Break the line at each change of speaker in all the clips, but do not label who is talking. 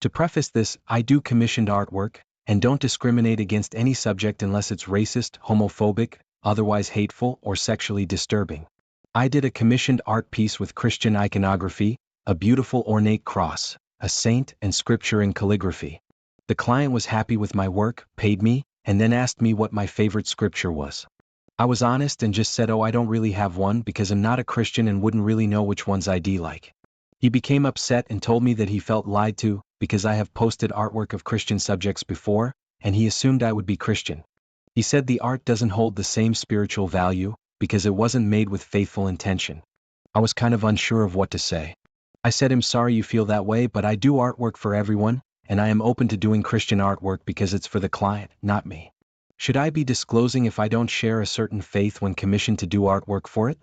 To preface this, I do commissioned artwork, and don't discriminate against any subject unless it's racist, homophobic, otherwise hateful, or sexually disturbing. I did a commissioned art piece with Christian iconography, a beautiful ornate cross, a saint, and scripture in calligraphy. The client was happy with my work, paid me, and then asked me what my favorite scripture was. I was honest and just said, oh, I don't really have one because I'm not a Christian and wouldn't really know which ones I'd like. He became upset and told me that he felt lied to because I have posted artwork of Christian subjects before, and he assumed I would be Christian. He said the art doesn't hold the same spiritual value because it wasn't made with faithful intention. I was kind of unsure of what to say. I said, I'm sorry you feel that way, but I do artwork for everyone, and I am open to doing Christian artwork because it's for the client, not me. Should I be disclosing if I don't share a certain faith when commissioned to do artwork for it?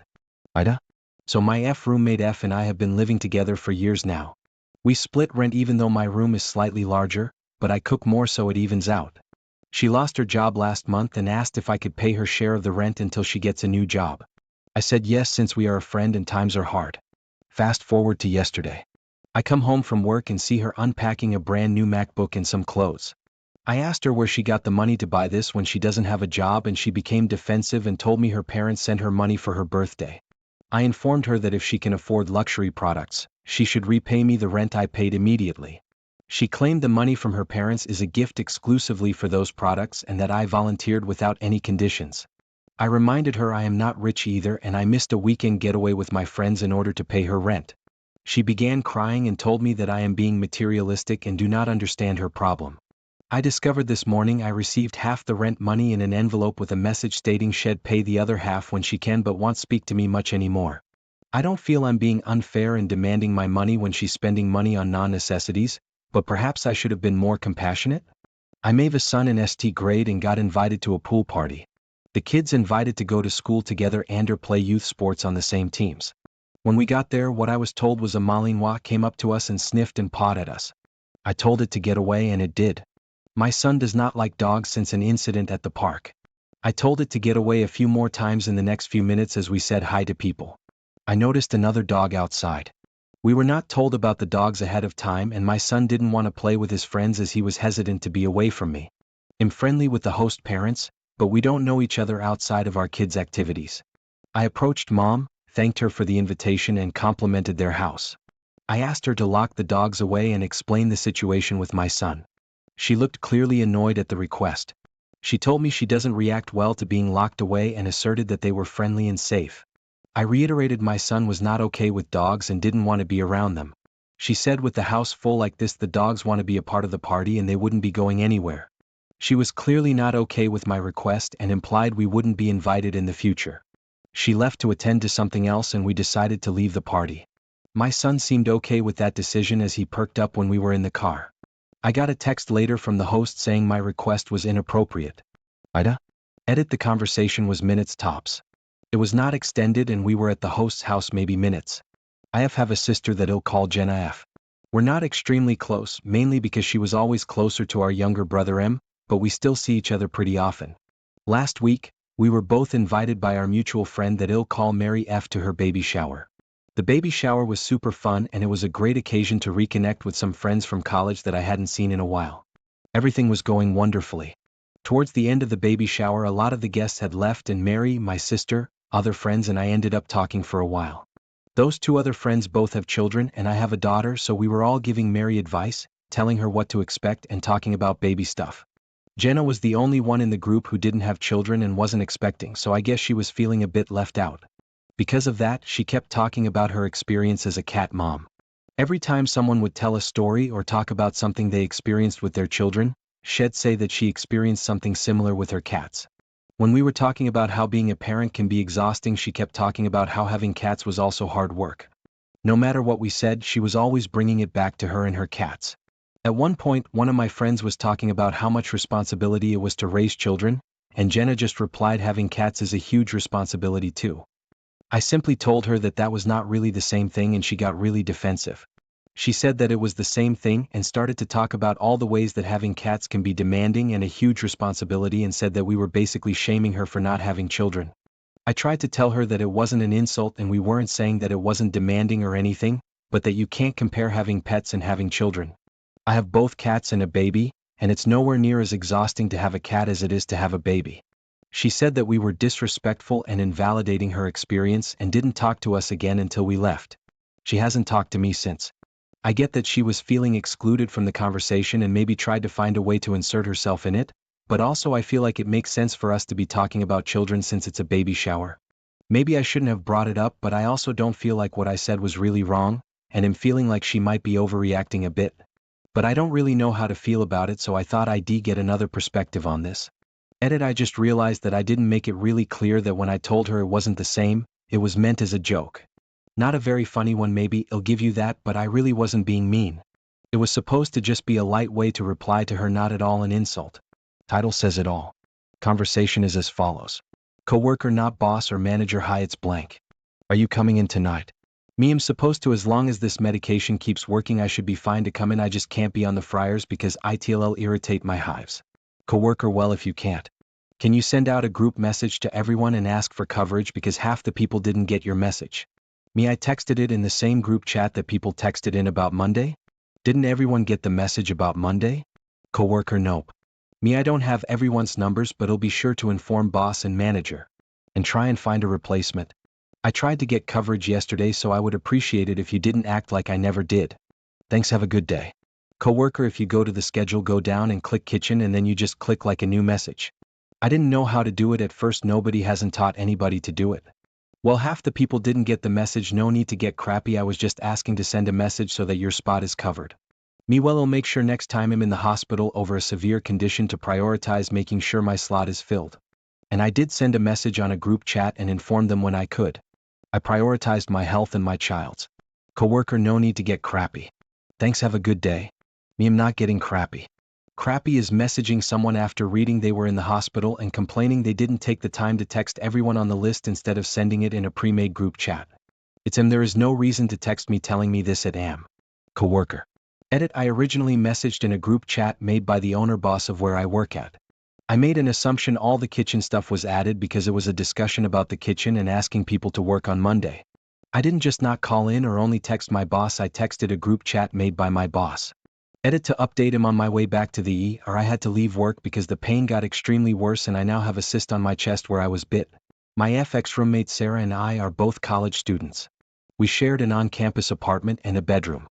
Ida? So my roommate F and I have been living together for years now. We split rent even though my room is slightly larger, but I cook more so it evens out. She lost her job last month and asked if I could pay her share of the rent until she gets a new job. I said yes since we are a friend and times are hard. Fast forward to yesterday. I come home from work and see her unpacking a brand new MacBook and some clothes. I asked her where she got the money to buy this when she doesn't have a job, and she became defensive and told me her parents sent her money for her birthday. I informed her that if she can afford luxury products, she should repay me the rent I paid immediately. She claimed the money from her parents is a gift exclusively for those products and that I volunteered without any conditions. I reminded her I am not rich either and I missed a weekend getaway with my friends in order to pay her rent. She began crying and told me that I am being materialistic and do not understand her problem. I discovered this morning I received half the rent money in an envelope with a message stating she'd pay the other half when she can but won't speak to me much anymore. I don't feel I'm being unfair in demanding my money when she's spending money on non-necessities, but perhaps I should have been more compassionate? I have a son in ST grade and got invited to a pool party. The kids invited to go to school together and or play youth sports on the same teams. When we got there, what I was told was a Malinois came up to us and sniffed and pawed at us. I told it to get away and it did. My son does not like dogs since an incident at the park. I told it to get away a few more times in the next few minutes as we said hi to people. I noticed another dog outside. We were not told about the dogs ahead of time and my son didn't want to play with his friends as he was hesitant to be away from me. I'm friendly with the host parents, but we don't know each other outside of our kids' activities. I approached Mom, thanked her for the invitation and complimented their house. I asked her to lock the dogs away and explain the situation with my son. She looked clearly annoyed at the request. She told me she doesn't react well to being locked away and asserted that they were friendly and safe. I reiterated my son was not okay with dogs and didn't want to be around them. She said with the house full like this the dogs want to be a part of the party and they wouldn't be going anywhere. She was clearly not okay with my request and implied we wouldn't be invited in the future. She left to attend to something else and we decided to leave the party. My son seemed okay with that decision as he perked up when we were in the car. I got a text later from the host saying my request was inappropriate. Ida? Edit the conversation was minutes tops. It was not extended and we were at the host's house maybe minutes. I have a sister that I'll call Jenna F. We're not extremely close, mainly because she was always closer to our younger brother M, but we still see each other pretty often. Last week, we were both invited by our mutual friend that I'll call Mary F to her baby shower. The baby shower was super fun and it was a great occasion to reconnect with some friends from college that I hadn't seen in a while. Everything was going wonderfully. Towards the end of the baby shower a lot of the guests had left and Mary, my sister, other friends and I ended up talking for a while. Those two other friends both have children and I have a daughter, so we were all giving Mary advice, telling her what to expect and talking about baby stuff. Jenna was the only one in the group who didn't have children and wasn't expecting, so I guess she was feeling a bit left out. Because of that, she kept talking about her experience as a cat mom. Every time someone would tell a story or talk about something they experienced with their children, she'd say that she experienced something similar with her cats. When we were talking about how being a parent can be exhausting, she kept talking about how having cats was also hard work. No matter what we said, she was always bringing it back to her and her cats. At one point, one of my friends was talking about how much responsibility it was to raise children, and Jenna just replied having cats is a huge responsibility too. I simply told her that that was not really the same thing and she got really defensive. She said that it was the same thing and started to talk about all the ways that having cats can be demanding and a huge responsibility and said that we were basically shaming her for not having children. I tried to tell her that it wasn't an insult and we weren't saying that it wasn't demanding or anything, but that you can't compare having pets and having children. I have both cats and a baby, and it's nowhere near as exhausting to have a cat as it is to have a baby. She said that we were disrespectful and invalidating her experience and didn't talk to us again until we left. She hasn't talked to me since. I get that she was feeling excluded from the conversation and maybe tried to find a way to insert herself in it, but also I feel like it makes sense for us to be talking about children since it's a baby shower. Maybe I shouldn't have brought it up, but I also don't feel like what I said was really wrong, and am feeling like she might be overreacting a bit. But I don't really know how to feel about it, so I thought I'd get another perspective on this. I just realized that I didn't make it really clear that when I told her it wasn't the same, it was meant as a joke. Not a very funny one, maybe, I'll give you that, but I really wasn't being mean. It was supposed to just be a light way to reply to her, not at all an insult. Title says it all. Conversation is as follows. Coworker not boss or manager. Hi, it's blank. Are you coming in tonight? Me, I'm supposed to. As long as this medication keeps working I should be fine to come in. I just can't be on the fryers because it'll irritate my hives. Coworker, well, if you can't, can you send out a group message to everyone and ask for coverage because half the people didn't get your message? Me, I texted it in the same group chat that people texted in about Monday. Didn't everyone get the message about Monday? Coworker, nope. Me, I don't have everyone's numbers, but I'll be sure to inform boss and manager. And try and find a replacement. I tried to get coverage yesterday, so I would appreciate it if you didn't act like I never did. Thanks, have a good day. Coworker, if you go to the schedule, go down and click kitchen and then you just click like a new message. I didn't know how to do it at first. Nobody hasn't taught anybody to do it. Well, half the people didn't get the message. No need to get crappy. I was just asking to send a message so that your spot is covered. Me, well, I'll make sure next time I'm in the hospital over a severe condition to prioritize making sure my slot is filled. And I did send a message on a group chat and inform them when I could. I prioritized my health and my child's. Coworker, no need to get crappy. Thanks, have a good day. Me, I'm not getting crappy. Crappy is messaging someone after reading they were in the hospital and complaining they didn't take the time to text everyone on the list instead of sending it in a pre-made group chat. It's there is no reason to text me telling me this at am. Coworker. I originally messaged in a group chat made by the owner boss of where I work at. I made an assumption all the kitchen stuff was added because it was a discussion about the kitchen and asking people to work on Monday. I didn't just not call in or only text my boss, I texted a group chat made by my boss. To update him on my way back to the ER. I had to leave work because the pain got extremely worse and I now have a cyst on my chest where I was bit. My FX roommate Sarah and I are both college students. We shared an on-campus apartment and a bedroom.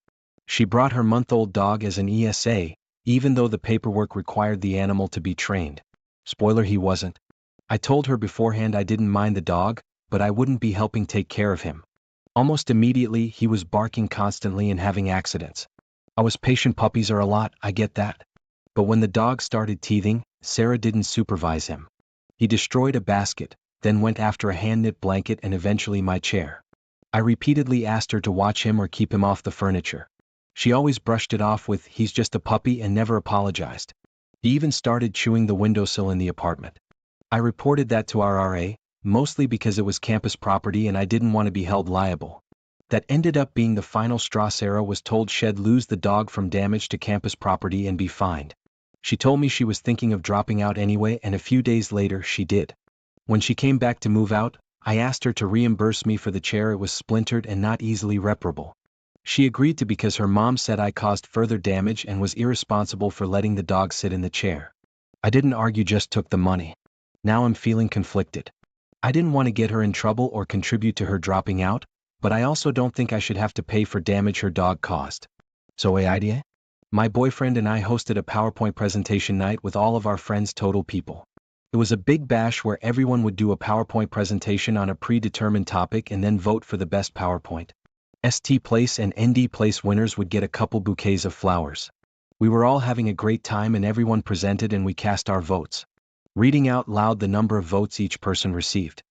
She brought her month-old dog as an ESA, even though the paperwork required the animal to be trained. Spoiler, he wasn't. I told her beforehand I didn't mind the dog, but I wouldn't be helping take care of him. Almost immediately he was barking constantly and having accidents. I was patient, puppies are a lot, I get that. But when the dog started teething, Sarah didn't supervise him. He destroyed a basket, then went after a hand-knit blanket and eventually my chair. I repeatedly asked her to watch him or keep him off the furniture. She always brushed it off with, he's just a puppy, and never apologized. He even started chewing the windowsill in the apartment. I reported that to our RA, mostly because it was campus property and I didn't want to be held liable. That ended up being the final straw. Sarah was told she'd lose the dog from damage to campus property and be fined. She told me she was thinking of dropping out anyway, and a few days later she did. When she came back to move out, I asked her to reimburse me for the chair. It was splintered and not easily reparable. She agreed to because her mom said I caused further damage and was irresponsible for letting the dog sit in the chair. I didn't argue, just took the money. Now I'm feeling conflicted. I didn't want to get her in trouble or contribute to her dropping out, but I also don't think I should have to pay for damage her dog caused. So idea? My boyfriend and I hosted a PowerPoint presentation night with all of our friends, total people. It was a big bash where everyone would do a PowerPoint presentation on a predetermined topic and then vote for the best PowerPoint. ST place and ND place winners would get a couple bouquets of flowers. We were all having a great time and everyone presented and we cast our votes, reading out loud the number of votes each person received.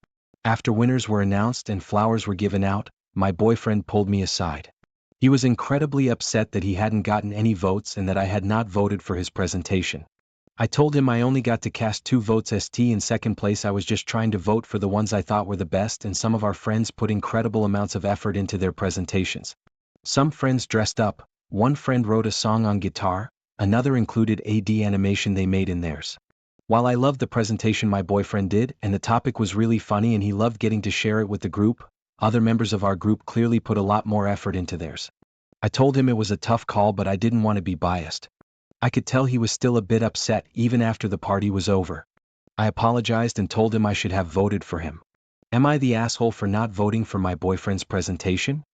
After winners were announced and flowers were given out, my boyfriend pulled me aside. He was incredibly upset that he hadn't gotten any votes and that I had not voted for his presentation. I told him I only got to cast 2 votes. ST in second place. I was just trying to vote for the ones I thought were the best, and some of our friends put incredible amounts of effort into their presentations. Some friends dressed up, one friend wrote a song on guitar, another included AD animation they made in theirs. While I loved the presentation my boyfriend did, and the topic was really funny and he loved getting to share it with the group, other members of our group clearly put a lot more effort into theirs. I told him it was a tough call, but I didn't want to be biased. I could tell he was still a bit upset even after the party was over. I apologized and told him I should have voted for him. Am I the asshole for not voting for my boyfriend's presentation?